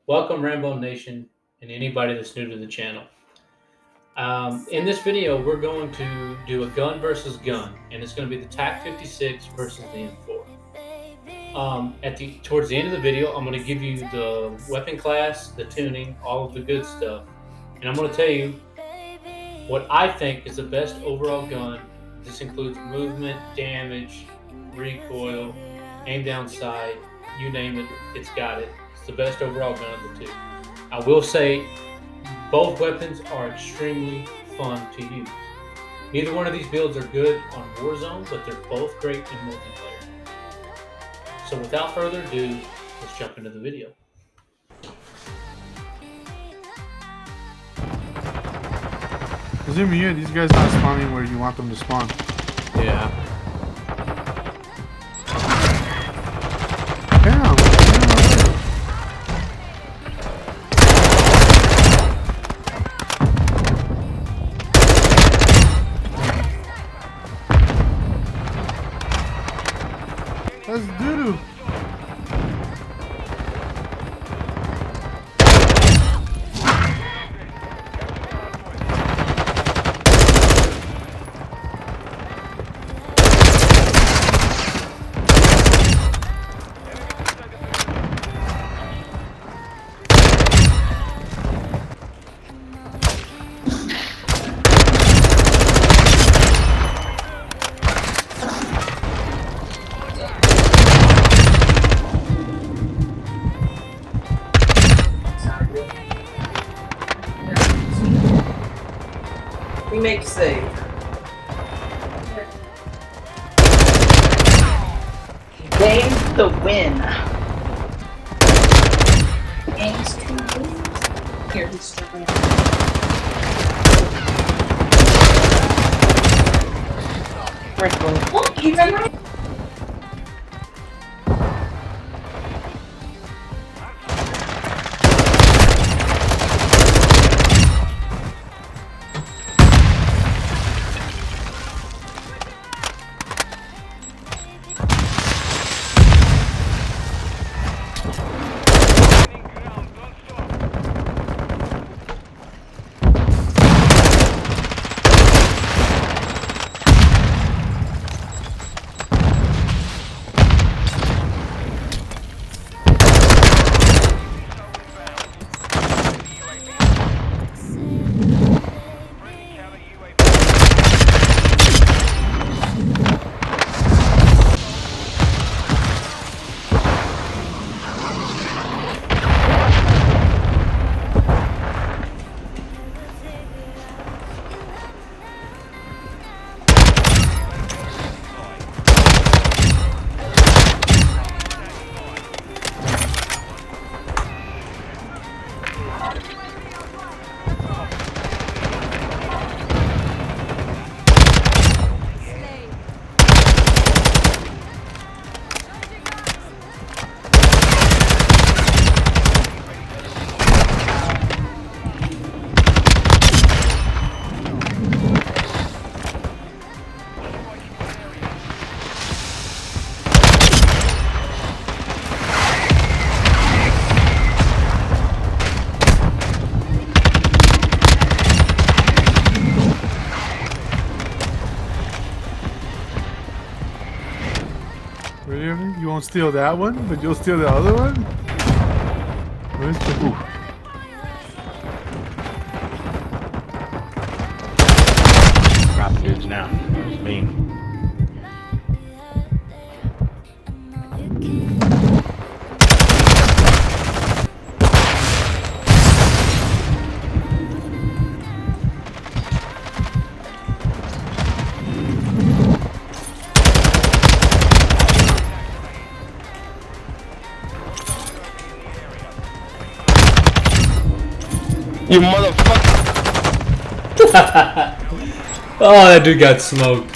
Welcome Rambo Nation and anybody that's new to the channel. In this video, we're going to do a gun versus gun, and it's going to be the taq-56 versus the M4. Towards the end of the video, I'm going to give you the weapon class, the tuning, all of the good stuff, and I'm going to tell you what I think is the best overall gun. This includes movement, damage, recoil, aim down sight, you name it, it's got it. It's the best overall gun of the two. I will say both weapons are extremely fun to use. Neither one of these builds are good on Warzone, but they're both great in multiplayer. So without further ado, let's jump into the video. Zoom here, these guys not spawning where you want them to spawn. Yeah. Damn. That's doo-doo. We make save. Games to win. Games to win. Here, he's struggling. Look, he's in my... You won't steal that one, but you'll steal the other one? Where's the... Ooh. Drop the dudes now. It's mean. You motherfucker! Oh, that dude got smoked.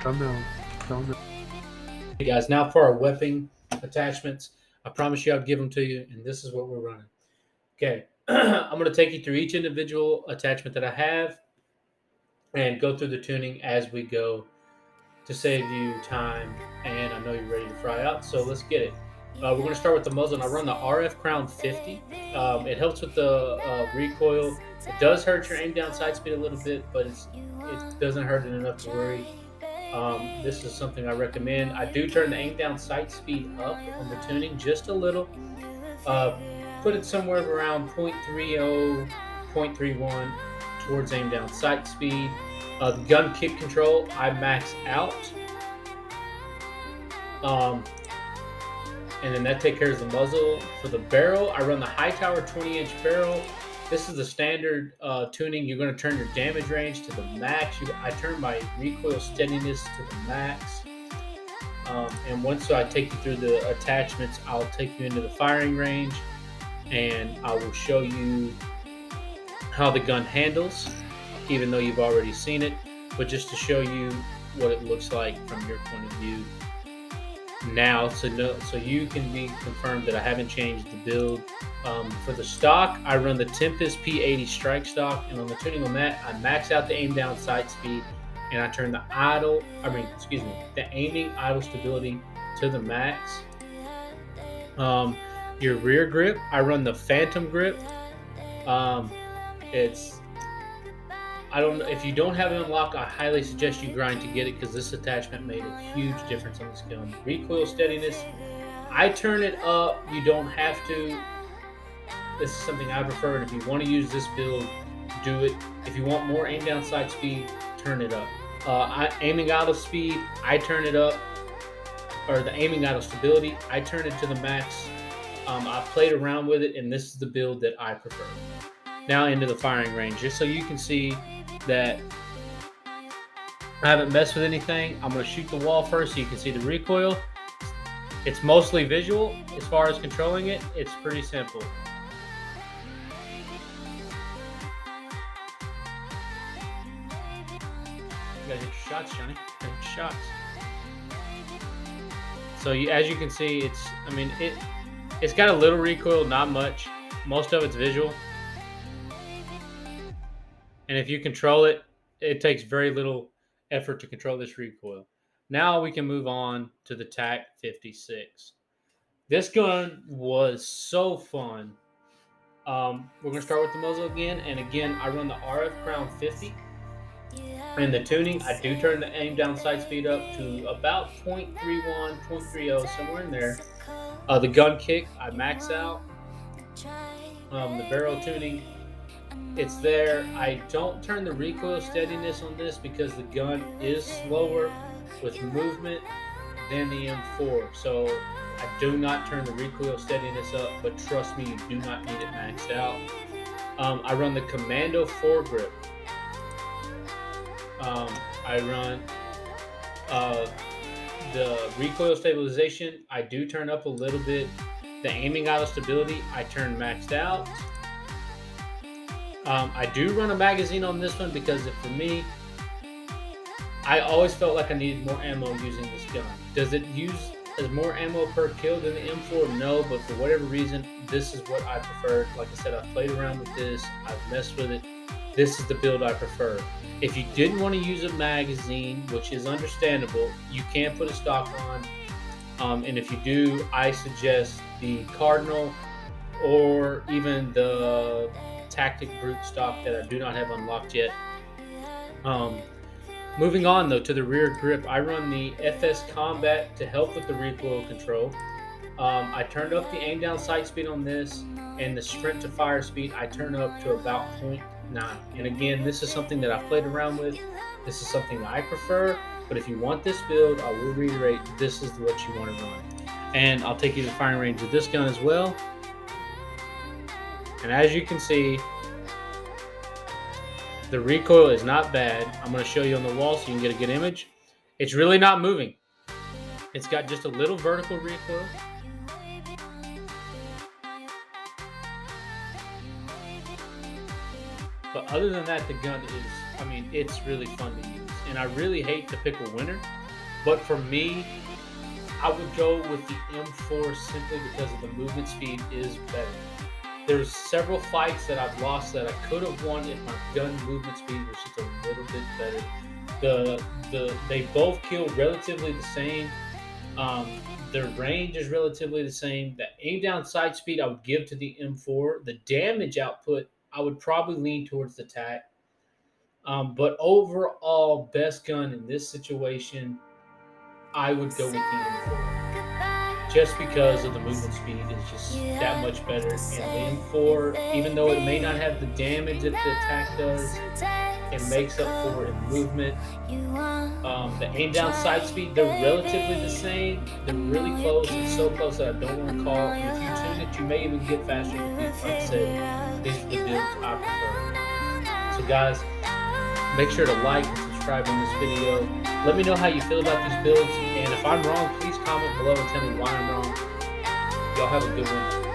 Thumbnail. Thumbnail. Hey guys, now for our weapon attachments. I promise you I'll give them to you, and this is what we're running. Okay, I'm going to take you through each individual attachment that I have and go through the tuning as we go to save you time, and I know you're ready to fry out, so let's get it. We're going to start with the muzzle, and I run the RF Crown 50. It helps with the recoil. It does hurt your aim down sight speed a little bit, but it doesn't hurt it enough to worry. This is something I recommend. I do turn the aim down sight speed up on the tuning just a little. Put it somewhere around 0.30, 0.31 towards aim down sight speed. The gun kick control, I max out. And then that takes care of the muzzle. For the barrel, I run the high tower 20-inch barrel. This is the standard tuning. You're going to turn your damage range to the max. I turn my recoil steadiness to the max. And once I take you through the attachments, I'll take you into the firing range, and I will show you how the gun handles, even though you've already seen it, but just to show you what it looks like from your point of view now, so you can be confirmed that I haven't changed the build. For the stock, I run the Tempest P80 strike stock, and on the tuning on that, I max out the aim down sight speed, and I turn the aiming idle stability to the max. Your rear grip, I run the Phantom grip. I don't know if you don't have it unlocked. I highly suggest you grind to get it, because this attachment made a huge difference on this gun. Recoil steadiness, I turn it up. You don't have to. This is something I prefer, and if you want to use this build, do it. If you want more aim down sight speed, turn it up. Aiming idle speed, I turn it up, or the aiming idle stability, I turn it to the max. I've played around with it, and this is the build that I prefer. Now into the firing range, just so you can see that I haven't messed with anything. I'm going to shoot the wall first so you can see the recoil. It's mostly visual. As far as controlling it, it's pretty simple. You gotta hit your shots, Johnny. Hit your shots. So as you can see, it's got a little recoil, not much. Most of it's visual. And if you control it, it takes very little effort to control this recoil. Now we can move on to the taq-56. This gun was so fun. We're going to start with the muzzle again. And again, I run the RF Crown 50. And the tuning, I do turn the aim down sight speed up to about 0.31, 0.30, somewhere in there. The gun kick, I max out. The barrel tuning, it's there. I don't turn the recoil steadiness on this because the gun is slower with movement than the M4. So I do not turn the recoil steadiness up, but trust me, you do not need it maxed out. I run the Commando foregrip. I run the recoil stabilization. I do turn up a little bit. The aiming idle stability, I turn maxed out. I do run a magazine on this one because for me, I always felt like I needed more ammo using this gun. Does it use as more ammo per kill than the M4? No, but for whatever reason, this is what I prefer. Like I said, I've played around with this. I've messed with it. This is the build I prefer. If you didn't want to use a magazine, which is understandable, you can put a stock on. And if you do, I suggest the Cardinal or even the Tactic Brute stock that I do not have unlocked yet. Moving on though to the rear grip, I run the FS Combat to help with the recoil control. I turned up the aim down sight speed on this, and the sprint to fire speed I turn up to about 0.9. And again, this is something that I've played around with. This is something I prefer, but if you want this build, I will reiterate, this is what you want to run. And I'll take you to the firing range with this gun as well. And as you can see, the recoil is not bad. I'm going to show you on the wall so you can get a good image. It's really not moving. It's got just a little vertical recoil. But other than that, the gun is, it's really fun to use. And I really hate to pick a winner But for me, I would go with the M4 simply because of the movement speed is better. There's several fights that I've lost that I could have won if my gun movement speed was just a little bit better. They both kill relatively the same. Their range is relatively the same. The aim down sight speed I would give to the M4. The damage output I would probably lean towards the TAC. But overall, best gun in this situation, I would go with the M4. Just because of the movement speed is just that much better. And the M4, even though it may not have the damage that the TAC does, it makes up for it in movement. The aim down sight speed, they're relatively the same. They're really close. It's so close that I don't want to call. And if you tune it, you may even get faster. Like I said, these are the builds I prefer. So guys, make sure to like and subscribe on this video. Let me know how you feel about these builds. And if I'm wrong, please comment below and tell me why I'm wrong. Y'all have a good one.